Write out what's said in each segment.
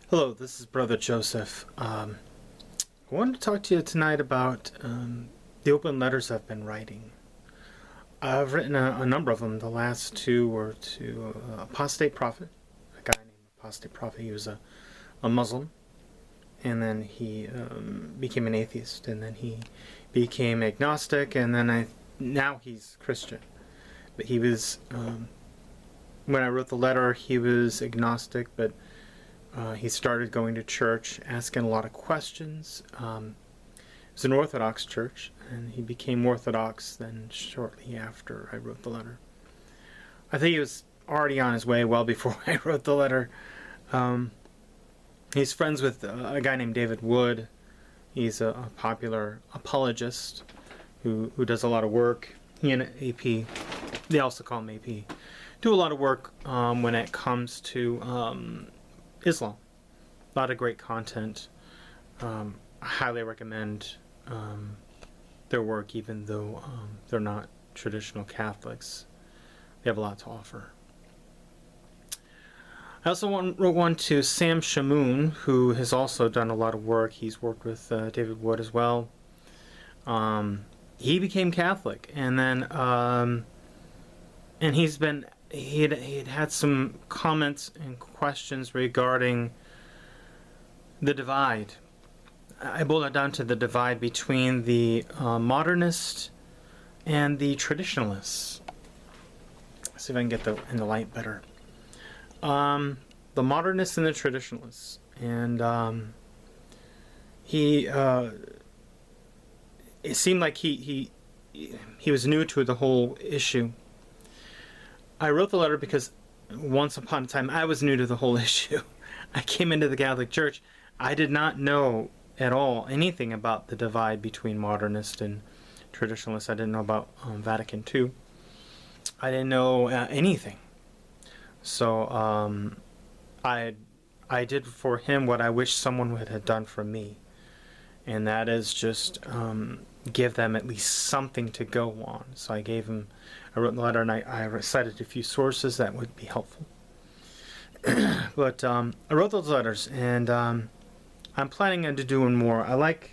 Hello, this is Brother Joseph. I wanted to talk to you tonight about the open letters I've been writing. I've written a number of them. The last two were to Apostate Prophet, a guy named Apostate Prophet. He was a Muslim, and then he became an atheist, and then he became agnostic, and then now he's Christian. But he was, when I wrote the letter, he was agnostic, but he started going to church, asking a lot of questions. It was an Orthodox church, and he became Orthodox then shortly after I wrote the letter. I think he was already on his way well before I wrote the letter. He's friends with a guy named David Wood. He's a popular apologist who does a lot of work. He and AP, they also call him AP, do a lot of work when it comes to Islam. A lot of great content. I highly recommend their work, even though they're not traditional Catholics. They have a lot to offer. I also wrote one to Sam Shamoun, who has also done a lot of work. He's worked with David Wood as well. He became Catholic, and then and he had some comments and questions regarding the divide. I boiled it down to the divide between the modernist and the traditionalists. Let's see if I can get in the light better. The modernists and the traditionalists, and it seemed like he was new to the whole issue. I wrote the letter because once upon a time I was new to the whole issue. I came into the Catholic Church. I did not know at all anything about the divide between modernist and traditionalists. I didn't know about Vatican II. I didn't know anything. So I did for him what I wish someone had done for me, and that is just give them at least something to go on. So I wrote the letter, and I recited a few sources that would be helpful. But I wrote those letters, and I'm planning on doing more. I like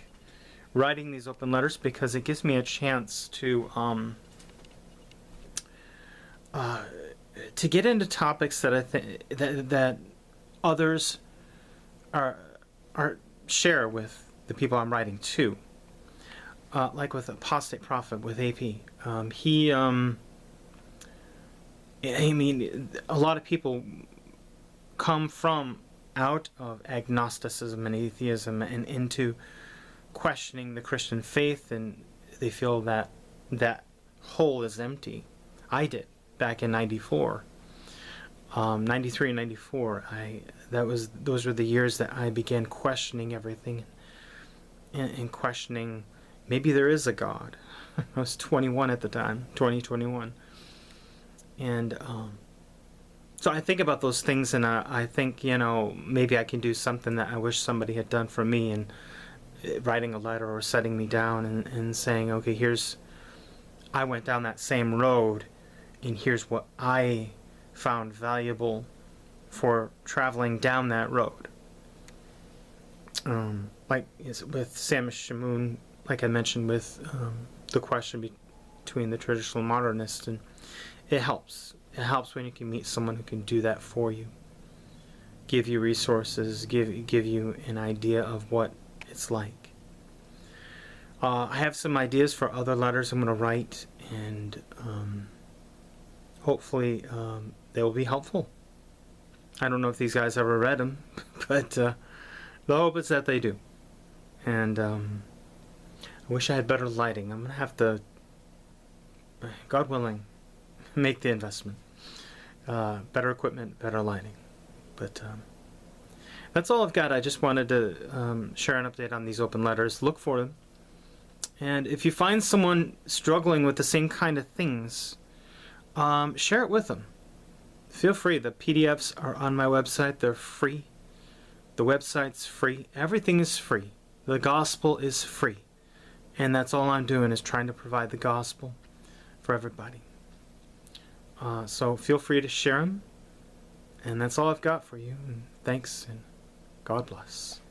writing these open letters because it gives me a chance to get into topics that I think that others are share with the people I'm writing to. Like with Apostate Prophet with AP. A lot of people come from out of agnosticism and atheism and into questioning the Christian faith, and they feel that that hole is empty. I did back in 94. 93 and 94. Those were the years that I began questioning everything and questioning maybe there is a God. I was 21 at the time, 2021. And so I think about those things, and I think, maybe I can do something that I wish somebody had done for me, and writing a letter or setting me down and saying, okay, I went down that same road, and here's what I found valuable for traveling down that road. Like with Sam Shamoun, like I mentioned, with the question between the traditional and modernist, and it helps. It helps when you can meet someone who can do that for you, give you resources, give you an idea of what it's like. I have some ideas for other letters I'm going to write, and hopefully they will be helpful. I don't know if these guys ever read them, but the hope is that they do. And I wish I had better lighting. I'm going to have to, God willing, make the investment. Better equipment, better lighting. But that's all I've got. I just wanted to share an update on these open letters. Look for them. And if you find someone struggling with the same kind of things, share it with them. Feel free. The PDFs are on my website. They're free. The website's free. Everything is free. The gospel is free. And that's all I'm doing, is trying to provide the gospel for everybody. So feel free to share them. And that's all I've got for you. And thanks. And God bless.